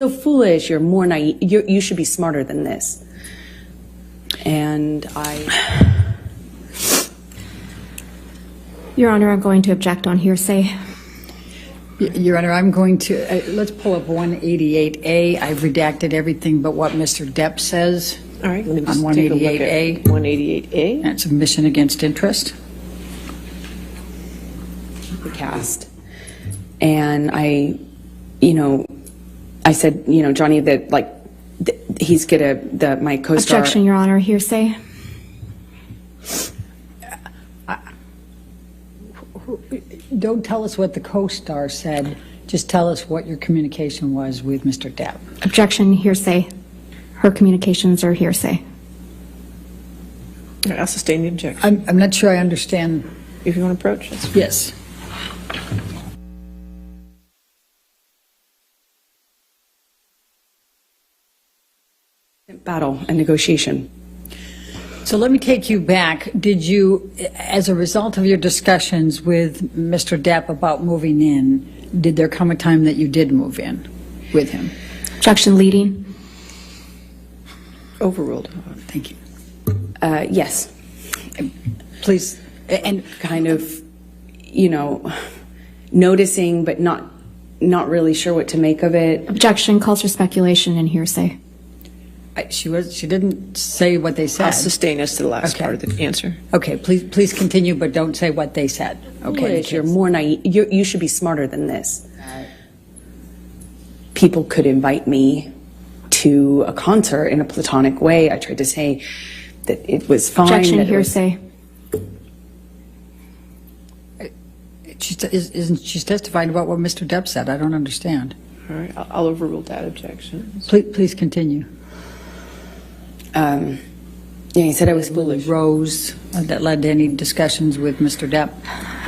So foolish, you're more naive, you should be smarter than this. And Your Honor, I'm going to object on hearsay. Your Honor, I'm going to, let's pull up 188A. I've redacted everything but what Mr. Depp says. All right, let me just on take a look 188A. at 188A. That's a mission against interest. the cast. And I said, Johnny, that he's my co-star. Objection, Your Honor, hearsay. Don't tell us what the co-star said. Just tell us what your communication was with Mr. Depp. Objection, hearsay. Her communications are hearsay. I'll sustain the objection. I'm not sure I understand. If you want to approach this. Yes. Battle and negotiation. So let me take you back. Did you, as a result of your discussions with Mr. Depp about moving in, did there come a time that you did move in with him? Objection, leading. Overruled. Thank you. Yes. Please. And kind of, noticing, but not really sure what to make of it. Objection calls for speculation and hearsay. She didn't say what they said. I'll sustain as to the last Okay. part of the answer. Okay, please continue, but don't say what they said. Okay. Foolish, you're more naive. You should be smarter than this. People could invite me to a concert in a platonic way. I tried to say that it was fine. Objection, hearsay. She's testifying about what Mr. Depp said. I don't understand. All right, I'll overrule that objection. Please continue. He said I was foolish. Rose that led to any discussions with Mr. Depp.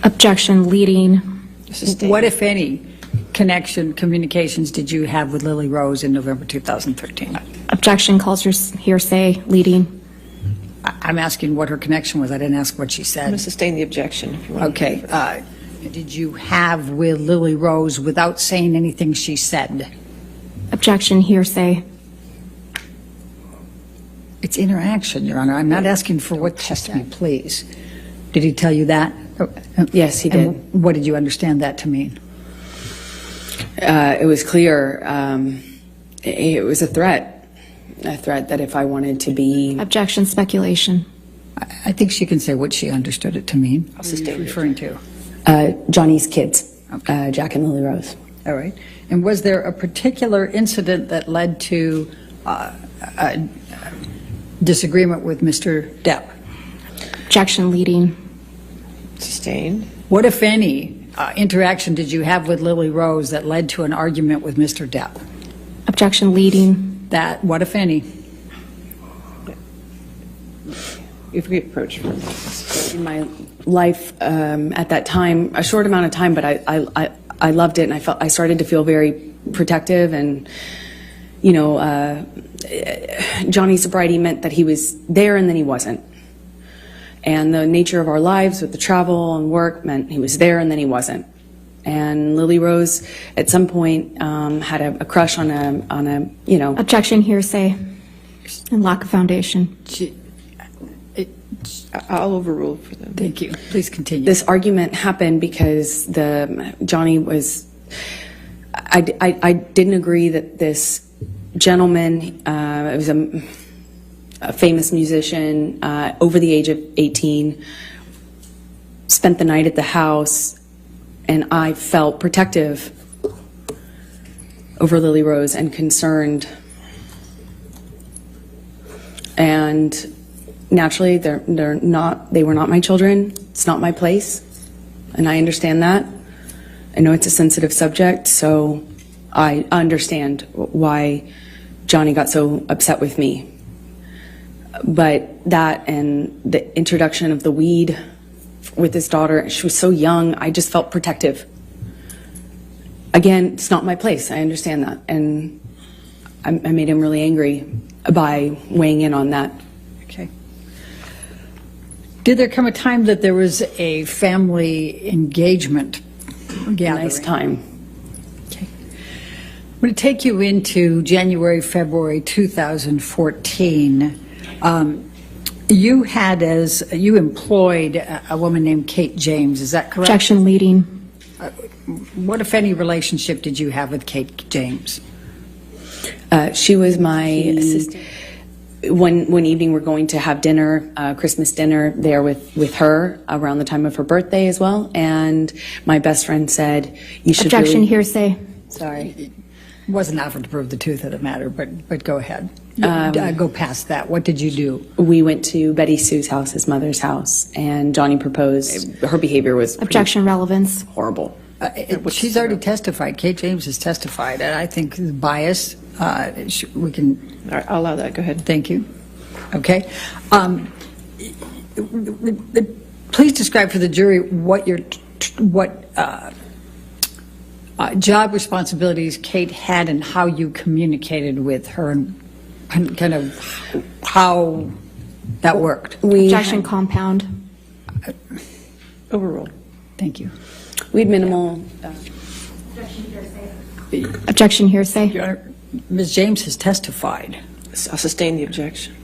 Objection, leading. Sustain. What, if any, communications did you have with Lily Rose in November 2013? Objection calls for hearsay, leading. I'm asking what her connection was. I didn't ask what she I'm going to said. sustain the objection if you want. Okay. Did you have with Lily Rose without saying anything she said? Objection, hearsay. It's interaction, Your Honor. I'm not asking for what she said, please. Did he tell you that? Yes, he And did. what did you understand that to mean? It was clear. It was a threat that if I wanted to be. Objection, speculation. I think she can say what she understood it to mean. I'll sustain What are you it. referring to? Johnny's kids, Okay. Jack and Lily Rose. All right. And was there a particular incident that led to a disagreement with Mr. Depp? Objection, leading. Sustained. What, if any, interaction did you have with Lily Rose that led to an argument with Mr. Depp? Objection, leading. That, what, if any? If we approach from this. In my life at that time, a short amount of time, but I loved it, and I started to feel very protective, and Johnny's sobriety meant that he was there and then he wasn't. And the nature of our lives with the travel and work meant he was there and then he wasn't. And Lily Rose, at some point, had a crush on a. Objection, hearsay, and lack of foundation. I'll overrule for them. Thank you. Please continue. This argument happened because Johnny was. I didn't agree that this gentleman, it was a famous musician, over the age of 18, spent the night at the house, and I felt protective over Lily Rose and concerned. And naturally, they were not my children. It's not my place, and I understand that. I know it's a sensitive subject, so I understand why Johnny got so upset with me. But that and the introduction of the weed with his daughter, she was so young, I just felt protective. Again, it's not my place. I understand that, and I made him really angry by weighing in on that. Okay. Did there come a time that there was a family engagement gathering? Nice time. Okay. I'm going to take you into January, February 2014. You employed a woman named Kate James, is that correct? Objection leading. What, if any, relationship did you have with Kate James? She was my assistant. One evening, we're going to have dinner, Christmas dinner, there with her around the time of her birthday as well. And my best friend said, "You should." Objection, really... hearsay. Sorry. Wasn't offered to prove the truth of the matter, but go ahead. Go past that. What did you do? We went to Betty Sue's house, his mother's house, and Johnny proposed. Her behavior was Objection, relevance. horrible. She's already testified. Kate James has testified, and I think the bias. We can. All right, I'll allow that. Go ahead. Thank you. Okay. Please describe for the jury what job responsibilities Kate had and how you communicated with her and kind of how that worked. Objection, compound. Overruled. Thank you. We had minimal. Objection, hearsay. Your Honor, Ms. James has testified. I'll sustain the objection.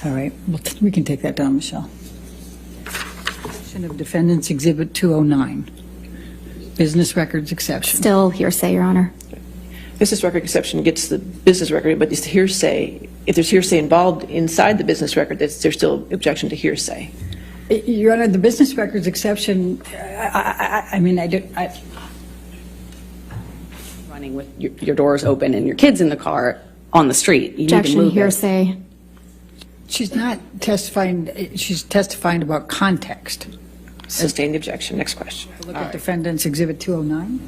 All right. Well, we can take that down, Michelle. Of Defendants Exhibit 209. Business records exception. Still hearsay, Your Honor. Business record exception gets the business record, but it's hearsay. If there's hearsay involved inside the business record, there's still objection to hearsay. Your Honor, the business records exception, Running with your doors open and your kids in the car on the street. You need to Objection, move it. hearsay. she's not testifying, she's testifying about context. Sustain the objection. Next question. Look at Defendants Exhibit 209.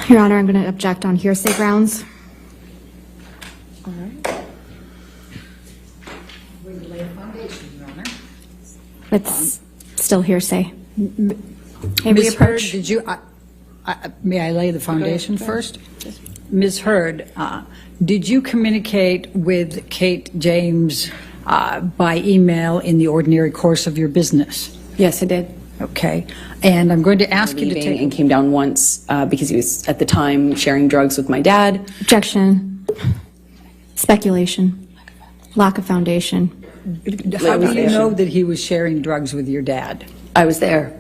Your Honor, I'm going to object on hearsay grounds. All right. We would lay a foundation, Your Honor. It's still hearsay. May we Ms. Heard, approach? did you, may I lay the foundation first? Ms. Heard, did you communicate with Kate James by email in the ordinary course of your business? Yes, I did. Okay. And I'm going to ask you to Leaving take... and came down once because he was at the time sharing drugs with my dad. Objection. Speculation. Lack of foundation. How do you know that he was sharing drugs with your dad? I was there.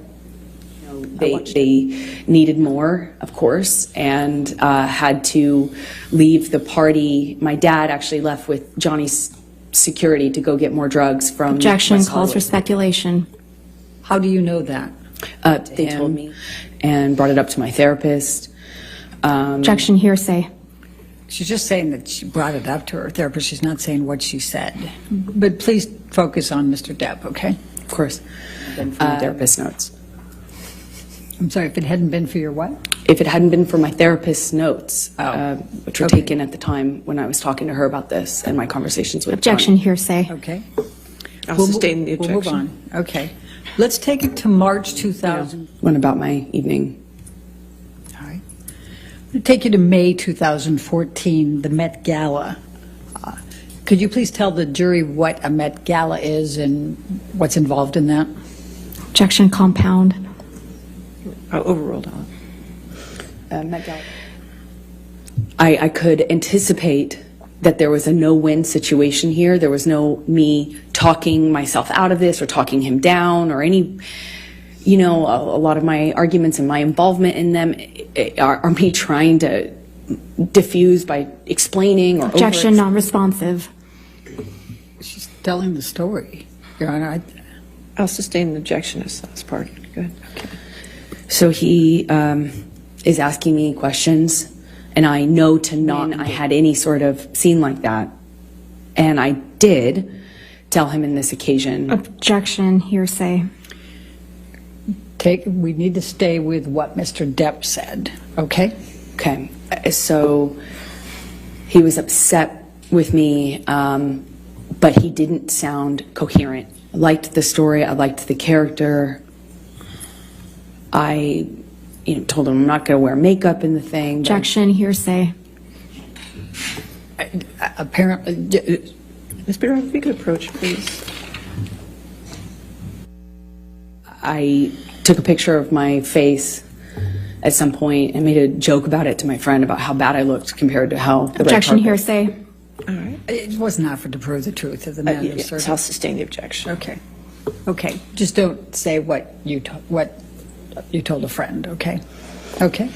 They needed more, of course, and had to leave the party. My dad actually left with Johnny's security to go get more drugs from Objection West calls for Hollywood. speculation. How do you know that? They told me and brought it up to my therapist. Objection, hearsay. She's just saying that she brought it up to her therapist. She's not saying what she said. But please focus on Mr. Depp, okay? Of course, from the therapist notes. I'm sorry, if it hadn't been for your what? If it hadn't been for my therapist's notes, Oh. which were Okay. taken at the time when I was talking to her about this and my conversations with Objection, Johnny. hearsay. Okay. I'll sustain the objection. We'll move on. Okay. Let's take it to March 2000. Went about my evening. All right. I'm going to take you to May 2014, the Met Gala. Could you please tell the jury what a Met Gala is and what's involved in that? Objection, compound. Overruled. I could anticipate that there was a no-win situation here. There was no me talking myself out of this or talking him down or any, a lot of my arguments and my involvement in them are me trying to diffuse by explaining or Objection, non-responsive. She's telling the story, Your Honor. I'll sustain the objection as part of it. Go ahead. So he is asking me questions, and I know to not I had any sort of scene like that. And I did tell him in this occasion. Objection, hearsay. We need to stay with what Mr. Depp said, okay? Okay, so he was upset with me, but he didn't sound coherent. I liked the story, I liked the character. I told him I'm not going to wear makeup in the thing. Objection, hearsay. Apparently, Ms. Beer, if you could approach, please. I took a picture of my face at some point and made a joke about it to my friend about how bad I looked compared to how the red Objection, carpet. hearsay. It was not for to prove the truth of the matter, Yes, sir. I'll sustain the objection. Okay. Okay. Just don't say what you told a friend, okay? Okay.